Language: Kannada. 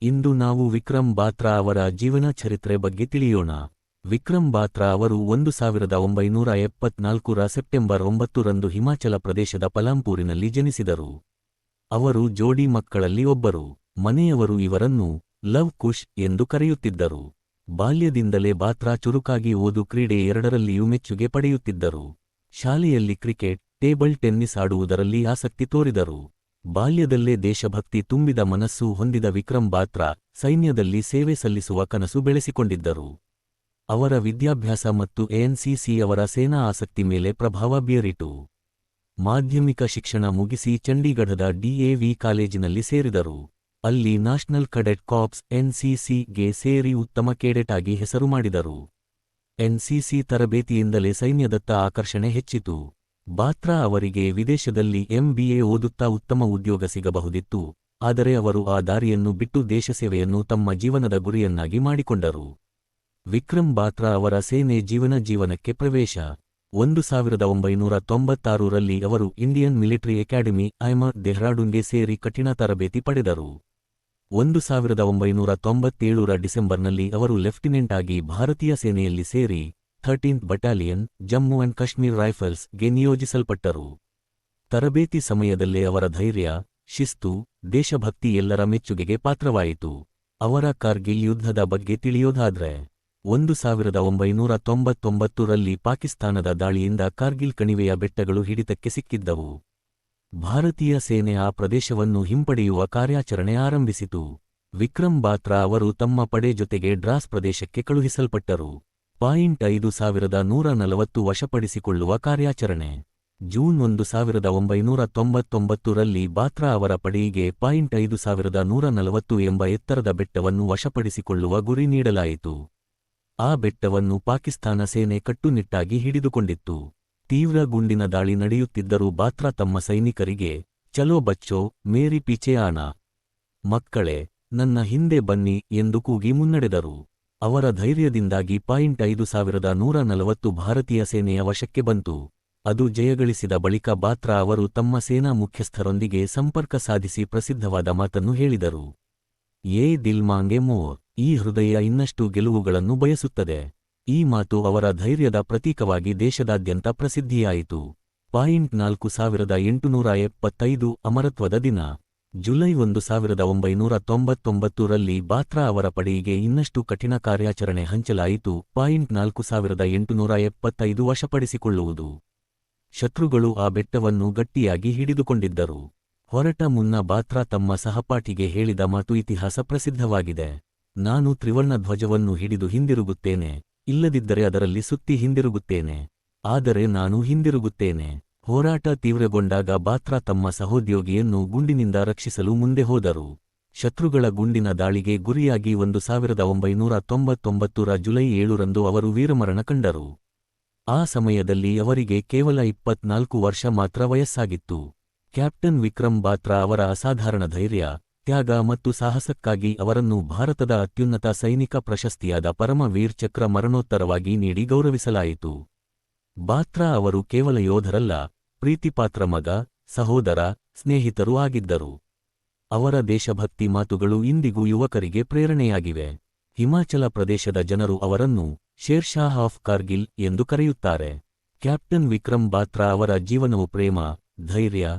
ಇಂದು ನಾವು ವಿಕ್ರಮ್ ಬಾತ್ರಾ ಅವರ ಜೀವನ ಚರಿತ್ರೆ ಬಗ್ಗೆ ತಿಳಿಯೋಣ. ವಿಕ್ರಮ್ ಬಾತ್ರಾ ಅವರು 1974ರ ಸೆಪ್ಟೆಂಬರ್ 9ರಂದು ಹಿಮಾಚಲ ಪ್ರದೇಶದ ಪಲಾಂಪೂರಿನಲ್ಲಿ ಜನಿಸಿದರು. ಅವರು ಜೋಡಿ ಮಕ್ಕಳಲ್ಲಿ ಒಬ್ಬರು. ಮನೆಯವರು ಇವರನ್ನು ಲವ್ ಕುಶ್ ಎಂದು ಕರೆಯುತ್ತಿದ್ದರು. ಬಾಲ್ಯದಿಂದಲೇ ಬಾತ್ರಾ ಚುರುಕಾಗಿ ಓದು, ಕ್ರೀಡೆ ಎರಡರಲ್ಲಿಯೂ ಮೆಚ್ಚುಗೆ ಪಡೆಯುತ್ತಿದ್ದರು. ಶಾಲೆಯಲ್ಲಿ ಕ್ರಿಕೆಟ್, ಟೇಬಲ್ ಟೆನ್ನಿಸ್ ಆಡುವುದರಲ್ಲಿ ಆಸಕ್ತಿ ತೋರಿದರು. ಬಾಲ್ಯದಲ್ಲೇ ದೇಶಭಕ್ತಿ ತುಂಬಿದ ಮನಸ್ಸು ಹೊಂದಿದ ವಿಕ್ರಮ್ ಬಾತ್ರಾ ಸೈನ್ಯದಲ್ಲಿ ಸೇವೆ ಸಲ್ಲಿಸುವ ಕನಸು ಬೆಳೆಸಿಕೊಂಡಿದ್ದರು. ಅವರ ವಿದ್ಯಾಭ್ಯಾಸ ಮತ್ತು ಎನ್ಸಿಸಿ ಅವರ ಸೇನಾ ಆಸಕ್ತಿ ಮೇಲೆ ಪ್ರಭಾವ ಬೀರಿತು. ಮಾಧ್ಯಮಿಕ ಶಿಕ್ಷಣ ಮುಗಿಸಿ ಚಂಡೀಗಢದ DAV ಕಾಲೇಜಿನಲ್ಲಿ ಸೇರಿದರು. ಅಲ್ಲಿ ನ್ಯಾಷನಲ್ ಕೆಡೆಟ್ ಕಾರ್ಪ್ಸ್ NCCಗೆ ಸೇರಿ ಉತ್ತಮ ಕೆಡೆಟ್ ಆಗಿ ಹೆಸರು ಮಾಡಿದರು. NCC ತರಬೇತಿಯಿಂದಲೇ ಸೈನ್ಯದತ್ತ ಆಕರ್ಷಣೆ ಹೆಚ್ಚಿತು. ಬಾತ್ರಾ ಅವರಿಗೆ ವಿದೇಶದಲ್ಲಿ MBA ಓದುತ್ತಾ ಉತ್ತಮ ಉದ್ಯೋಗ ಸಿಗಬಹುದಿತ್ತು, ಆದರೆ ಅವರು ಆ ದಾರಿಯನ್ನು ಬಿಟ್ಟು ದೇಶಸೇವೆಯನ್ನು ತಮ್ಮ ಜೀವನದ ಗುರಿಯನ್ನಾಗಿ ಮಾಡಿಕೊಂಡರು. ವಿಕ್ರಮ್ ಬಾತ್ರಾ ಅವರ ಸೇನೆ ಜೀವನಕ್ಕೆ ಪ್ರವೇಶ. 1996ರಲ್ಲಿ ಅವರು ಇಂಡಿಯನ್ ಮಿಲಿಟರಿ ಅಕಾಡೆಮಿ ದೆಹ್ರಾಡೂನ್ಗೆ ಸೇರಿ ಕಠಿಣ ತರಬೇತಿ ಪಡೆದರು. 1997ರ ಡಿಸೆಂಬರ್ನಲ್ಲಿ ಅವರು ಲೆಫ್ಟಿನೆಂಟ್ ಆಗಿ ಭಾರತೀಯ ಸೇನೆಯಲ್ಲಿ ಸೇರಿ 13th battalion Jammu and Kashmir ರೈಫಲ್ಸ್ಗೆ ನಿಯೋಜಿಸಲ್ಪಟ್ಟರು. ತರಬೇತಿ ಸಮಯದಲ್ಲೇ ಅವರ ಧೈರ್ಯ, ಶಿಸ್ತು, ದೇಶಭಕ್ತಿ ಎಲ್ಲರ ಮೆಚ್ಚುಗೆಗೆ ಪಾತ್ರವಾಯಿತು. ಅವರ ಕಾರ್ಗಿಲ್ ಯುದ್ಧದ ಬಗ್ಗೆ ತಿಳಿಯೋದಾದ್ರೆ, 1999ರಲ್ಲಿ ಪಾಕಿಸ್ತಾನದ ದಾಳಿಯಿಂದ ಕಾರ್ಗಿಲ್ ಕಣಿವೆಯ ಬೆಟ್ಟಗಳು ಹಿಡಿತಕ್ಕೆ ಸಿಕ್ಕಿದ್ದವು. ಭಾರತೀಯ ಸೇನೆ ಆ ಪ್ರದೇಶವನ್ನು ಹಿಂಪಡೆಯುವ ಕಾರ್ಯಾಚರಣೆ ಆರಂಭಿಸಿತು. ವಿಕ್ರಮ್ ಬಾತ್ರಾ ಅವರು ತಮ್ಮ ಪಡೆ ಜೊತೆಗೆ ಡ್ರಾಸ್ ಪ್ರದೇಶಕ್ಕೆ ಕಳುಹಿಸಲ್ಪಟ್ಟರು. .5140 ವಶಪಡಿಸಿಕೊಳ್ಳುವ ಕಾರ್ಯಾಚರಣೆ. ಜೂನ್ 1999ರಲ್ಲಿ ಬಾತ್ರಾ ಅವರ ಪಡೆಯಿಗೆ .5140 ಎಂಬ ಎತ್ತರದ ಬೆಟ್ಟವನ್ನು ವಶಪಡಿಸಿಕೊಳ್ಳುವ ಗುರಿ ನೀಡಲಾಯಿತು. ಆ ಬೆಟ್ಟವನ್ನು ಪಾಕಿಸ್ತಾನ ಸೇನೆ ಕಟ್ಟುನಿಟ್ಟಾಗಿ ಹಿಡಿದುಕೊಂಡಿತ್ತು. ತೀವ್ರ ಗುಂಡಿನ ದಾಳಿ ನಡೆಯುತ್ತಿದ್ದರೂ ಬಾತ್ರಾ ತಮ್ಮ ಸೈನಿಕರಿಗೆ ಚಲೋ ಬಚ್ಚೋ, ಮೇರಿ ಪೀಚೆ ಆನಾ, ಮಕ್ಕಳೇ ನನ್ನ ಹಿಂದೆ ಬನ್ನಿ ಎಂದು ಕೂಗಿ ಮುನ್ನಡೆದರು. ಅವರ ಧೈರ್ಯದಿಂದಾಗಿ .5140 ಭಾರತೀಯ ಸೇನೆಯ ವಶಕ್ಕೆ ಬಂತು. ಅದು ಜಯಗಳಿಸಿದ ಬಳಿಕ ಬಾತ್ರಾ ಅವರು ತಮ್ಮ ಸೇನಾ ಮುಖ್ಯಸ್ಥರೊಂದಿಗೆ ಸಂಪರ್ಕ ಸಾಧಿಸಿ ಪ್ರಸಿದ್ಧವಾದ ಮಾತನ್ನು ಹೇಳಿದರು. ಯೇ ದಿಲ್ ಮಾಂಗೆ ಮೋರ್, ಈ ಹೃದಯ ಇನ್ನಷ್ಟು ಗೆಲುವುಗಳನ್ನು ಬಯಸುತ್ತದೆ. ಈ ಮಾತು ಅವರ ಧೈರ್ಯದ ಪ್ರತೀಕವಾಗಿ ದೇಶದಾದ್ಯಂತ ಪ್ರಸಿದ್ಧಿಯಾಯಿತು. .4875 ಅಮರತ್ವದ ದಿನ. ಜುಲೈ 1999ರಲ್ಲಿ ಬಾತ್ರಾ ಅವರ ಪಡೆಯಿಗೆ ಇನ್ನಷ್ಟು ಕಠಿಣ ಕಾರ್ಯಾಚರಣೆ ಹಂಚಲಾಯಿತು. .4875 ವಶಪಡಿಸಿಕೊಳ್ಳುವುದು. ಶತ್ರುಗಳು ಆ ಬೆಟ್ಟವನ್ನು ಗಟ್ಟಿಯಾಗಿ ಹಿಡಿದುಕೊಂಡಿದ್ದರು. ಹೊರಟ ಮುನ್ನ ಬಾತ್ರಾ ತಮ್ಮ ಸಹಪಾಠಿಗೆ ಹೇಳಿದ ಮಾತು ಇತಿಹಾಸ ಪ್ರಸಿದ್ಧವಾಗಿದೆ. ನಾನು ತ್ರಿವರ್ಣ ಧ್ವಜವನ್ನು ಹಿಡಿದು ಹಿಂದಿರುಗುತ್ತೇನೆ, ಇಲ್ಲದಿದ್ದರೆ ಅದರಲ್ಲಿ ಸುತ್ತಿ ಹಿಂದಿರುಗುತ್ತೇನೆ, ಆದರೆ ನಾನು ಹಿಂದಿರುಗುತ್ತೇನೆ. ಹೋರಾಟ ತೀವ್ರಗೊಂಡಾಗ ಬಾತ್ರಾ ತಮ್ಮ ಸಹೋದ್ಯೋಗಿಯನ್ನು ಗುಂಡಿನಿಂದ ರಕ್ಷಿಸಲು ಮುಂದೆ ಹೋದರು. ಶತ್ರುಗಳ ಗುಂಡಿನ ದಾಳಿಗೆ ಗುರಿಯಾಗಿ 1999ರ ಜುಲೈ 7ರಂದು ಅವರು ವೀರಮರಣ ಕಂಡರು. ಆ ಸಮಯದಲ್ಲಿ ಅವರಿಗೆ ಕೇವಲ 24 ವರ್ಷ ಮಾತ್ರ ವಯಸ್ಸಾಗಿತ್ತು. ಕ್ಯಾಪ್ಟನ್ ವಿಕ್ರಮ್ ಬಾತ್ರಾ ಅವರ ಅಸಾಧಾರಣ ಧೈರ್ಯ, ತ್ಯಾಗ ಮತ್ತು ಸಾಹಸಕ್ಕಾಗಿ ಅವರನ್ನು ಭಾರತದ ಅತ್ಯುನ್ನತ ಸೈನಿಕ ಪ್ರಶಸ್ತಿಯಾದ ಪರಮವೀರ್ ಚಕ್ರ ಮರಣೋತ್ತರವಾಗಿ ನೀಡಿ ಗೌರವಿಸಲಾಯಿತು. ಬಾತ್ರಾ ಅವರು ಕೇವಲ ಯೋಧರಲ್ಲ, ಪ್ರೀತಿಪಾತ್ರ ಮಗ, ಸಹೋದರ, ಸ್ನೇಹಿತರೂ ಆಗಿದ್ದರು. ಅವರ ದೇಶಭಕ್ತಿ ಮಾತುಗಳು ಇಂದಿಗೂ ಯುವಕರಿಗೆ ಪ್ರೇರಣೆಯಾಗಿವೆ. ಹಿಮಾಚಲ ಪ್ರದೇಶದ ಜನರು ಅವರನ್ನು ಶೇರ್ಷಾಹ್ ಆಫ್ ಕಾರ್ಗಿಲ್ ಎಂದು ಕರೆಯುತ್ತಾರೆ. ಕ್ಯಾಪ್ಟನ್ ವಿಕ್ರಮ್ ಬಾತ್ರಾ ಅವರ ಜೀವನವು ಪ್ರೇಮ, ಧೈರ್ಯ,